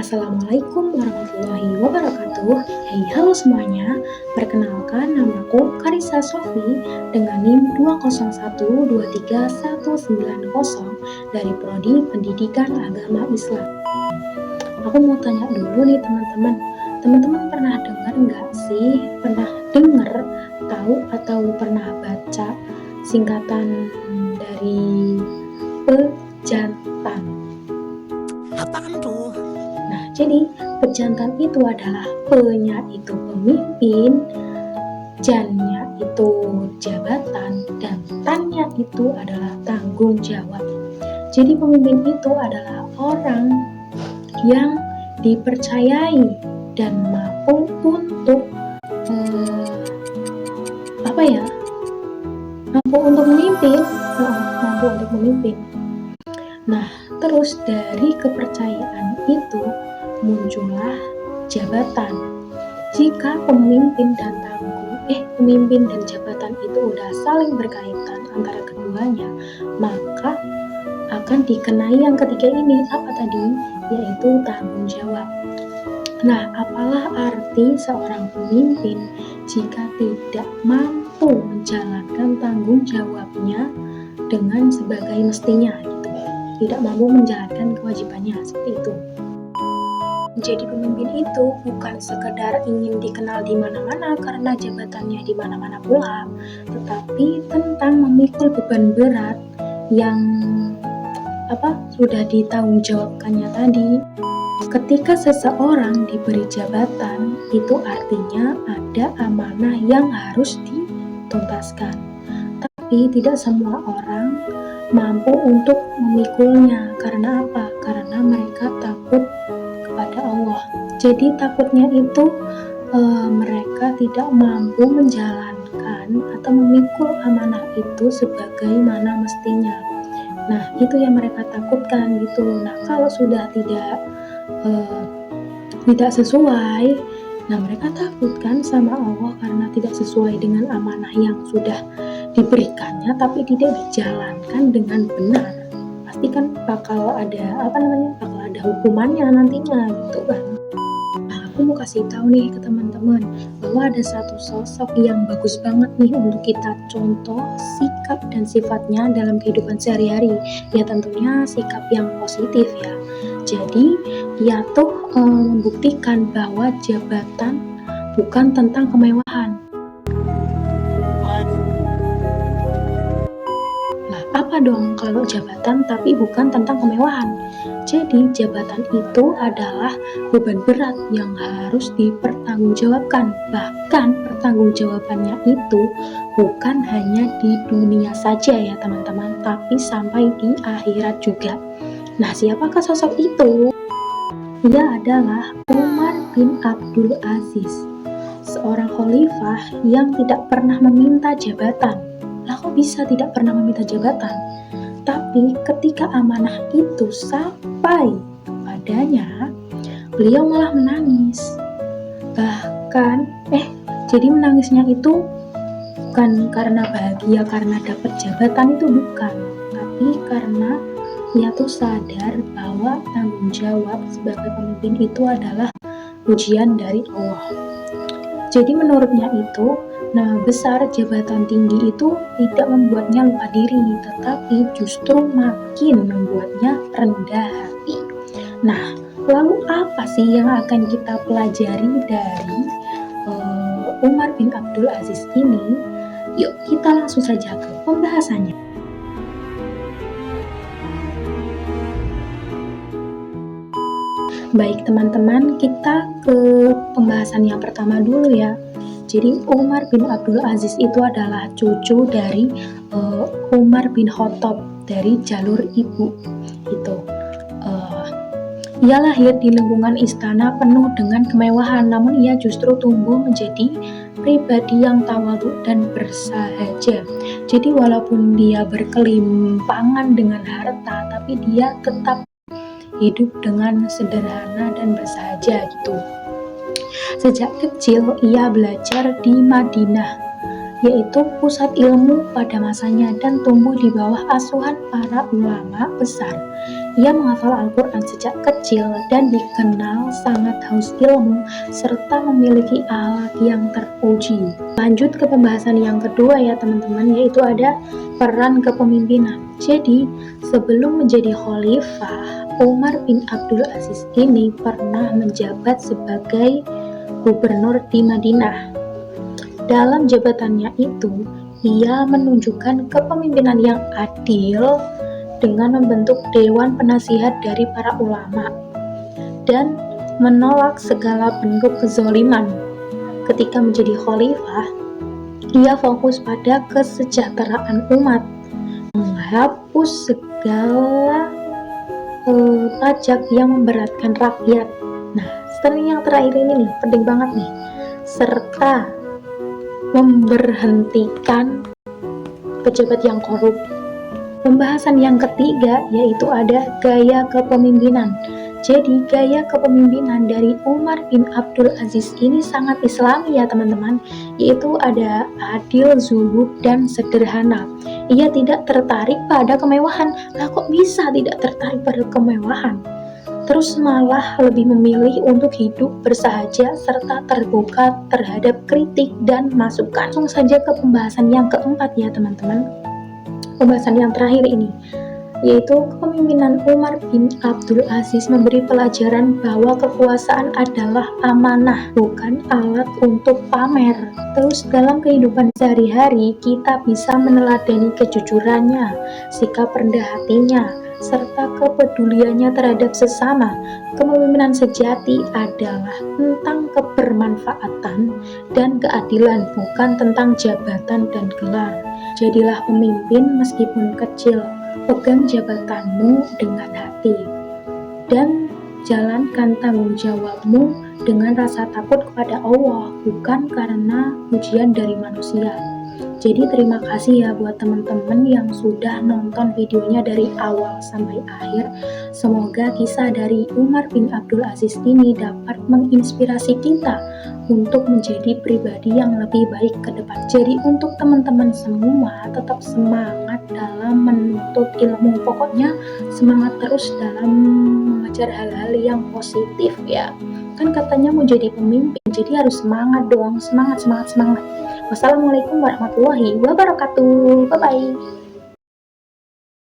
Assalamualaikum warahmatullahi wabarakatuh. Hey, halo semuanya. Perkenalkan, namaku Karissa Sofi dengan NIM 201231190 dari Prodi Pendidikan Agama Islam. Aku mau tanya dulu nih teman-teman. Teman-teman pernah dengar nggak sih? Pernah dengar, tahu atau pernah baca singkatan dari pejantan? Apaan tuh? Nah, jadi pejantan itu adalah pe-nya itu pemimpin, jan-nya itu jabatan, dan tan-nya itu adalah tanggung jawab. Jadi pemimpin itu adalah orang yang dipercayai dan mampu untuk mampu untuk memimpin. Nah, terus dari kepercayaan itu muncullah jabatan. Jika pemimpin dan jabatan itu udah saling berkaitan antara keduanya, maka akan dikenai yang ketiga ini, apa tadi? Yaitu tanggung jawab. Nah, apalah arti seorang pemimpin jika tidak mampu menjalankan tanggung jawabnya dengan sebagai mestinya, gitu. Tidak mampu menjalankan kewajibannya, seperti itu. Menjadi pemimpin itu bukan sekedar ingin dikenal di mana-mana karena jabatannya di mana-mana pula, tetapi tentang memikul beban berat yang sudah ditanggung jawabkannya tadi. Ketika seseorang diberi jabatan, itu artinya ada amanah yang harus dituntaskan. Tapi tidak semua orang mampu untuk memikulnya. Karena apa? Karena mereka takut kepada Allah. Jadi takutnya itu mereka tidak mampu menjalankan atau memikul amanah itu sebagaimana mestinya. Nah, itu yang mereka takutkan gitu. Nah, kalau sudah tidak sesuai, nah mereka takutkan sama Allah karena tidak sesuai dengan amanah yang sudah diberikannya, tapi tidak dijalankan dengan benar. Pasti kan bakal ada hukumannya nantinya gitu kan. Nah, aku mau kasih tahu nih ke teman-teman bahwa ada satu sosok yang bagus banget nih untuk kita contoh sikap dan sifatnya dalam kehidupan sehari-hari. Ya tentunya sikap yang positif ya. Jadi dia tuh membuktikan bahwa jabatan bukan tentang kemewahan. Nah, apa dong kalau jabatan tapi bukan tentang kemewahan? Jadi jabatan itu adalah beban berat yang harus dipertanggungjawabkan. Bahkan pertanggungjawabannya itu bukan hanya di dunia saja ya teman-teman, tapi sampai di akhirat juga. Nah, siapakah sosok itu? Ia adalah Umar bin Abdul Aziz, seorang khalifah yang tidak pernah meminta jabatan. Lah kok bisa tidak pernah meminta jabatan? Tapi ketika amanah itu sampai kepadanya, beliau malah menangis. Bahkan, jadi menangisnya itu bukan karena bahagia karena dapat jabatan, itu bukan, tapi karena ia tuh sadar bahwa tanggung jawab sebagai pemimpin itu adalah ujian dari Allah. Jadi menurutnya itu, besar jabatan tinggi itu tidak membuatnya lupa diri, tetapi justru makin membuatnya rendah hati. Nah, lalu apa sih yang akan kita pelajari dari Umar bin Abdul Aziz ini? Yuk kita langsung saja ke pembahasannya. Baik teman-teman, kita ke pembahasan yang pertama dulu ya. Jadi Umar bin Abdul Aziz itu adalah cucu dari Umar bin Khattab dari jalur ibu. Ia lahir di lingkungan istana penuh dengan kemewahan, namun ia justru tumbuh menjadi pribadi yang tawadhu dan bersahaja. Jadi walaupun dia berkelimpangan dengan harta, tapi dia tetap hidup dengan sederhana dan bersahaja gitu. Sejak kecil ia belajar di Madinah, yaitu pusat ilmu pada masanya, dan tumbuh di bawah asuhan para ulama besar. Ia menghafal Al-Quran sejak kecil dan dikenal sangat haus ilmu serta memiliki akhlak yang terpuji. Lanjut ke pembahasan yang kedua ya teman-teman, yaitu ada peran kepemimpinan. Jadi sebelum menjadi khalifah, Umar bin Abdul Aziz ini pernah menjabat sebagai gubernur di Madinah. Dalam jabatannya itu, ia menunjukkan kepemimpinan yang adil dengan membentuk dewan penasihat dari para ulama dan menolak segala bentuk kezaliman. Ketika menjadi khalifah, ia fokus pada kesejahteraan umat, menghapus segala pajak yang memberatkan rakyat. Nah, setelah yang terakhir ini nih, penting banget nih, serta memberhentikan pejabat yang korup. Pembahasan yang ketiga yaitu ada gaya kepemimpinan. Jadi gaya kepemimpinan dari Umar bin Abdul Aziz ini sangat islami ya teman-teman, yaitu ada adil, zuhud, dan sederhana. Ia tidak tertarik pada kemewahan. Lah kok bisa tidak tertarik pada kemewahan? Terus malah lebih memilih untuk hidup bersahaja serta terbuka terhadap kritik dan masukan. Langsung saja ke pembahasan yang keempat ya teman-teman. Pembahasan yang terakhir ini, yaitu kepemimpinan Umar bin Abdul Aziz memberi pelajaran bahwa kekuasaan adalah amanah, bukan alat untuk pamer. Terus dalam kehidupan sehari-hari, kita bisa meneladani kejujurannya, sikap rendah hatinya, serta kepeduliannya terhadap sesama. Kepemimpinan sejati adalah tentang kebermanfaatan dan keadilan, bukan tentang jabatan dan gelar. Jadilah pemimpin meskipun kecil, pegang jabatanmu dengan hati, dan jalankan tanggung jawabmu dengan rasa takut kepada Allah, bukan karena ujian dari manusia. Jadi terima kasih ya buat teman-teman yang sudah nonton videonya dari awal sampai akhir. Semoga kisah dari Umar bin Abdul Aziz ini dapat menginspirasi kita untuk menjadi pribadi yang lebih baik ke depan. Jadi untuk teman-teman semua tetap semangat dalam menuntut ilmu. Pokoknya semangat terus dalam mengejar hal-hal yang positif ya. Kan katanya mau jadi pemimpin, jadi harus semangat dong. Semangat. Wassalamualaikum warahmatullahi wabarakatuh. Bye-bye.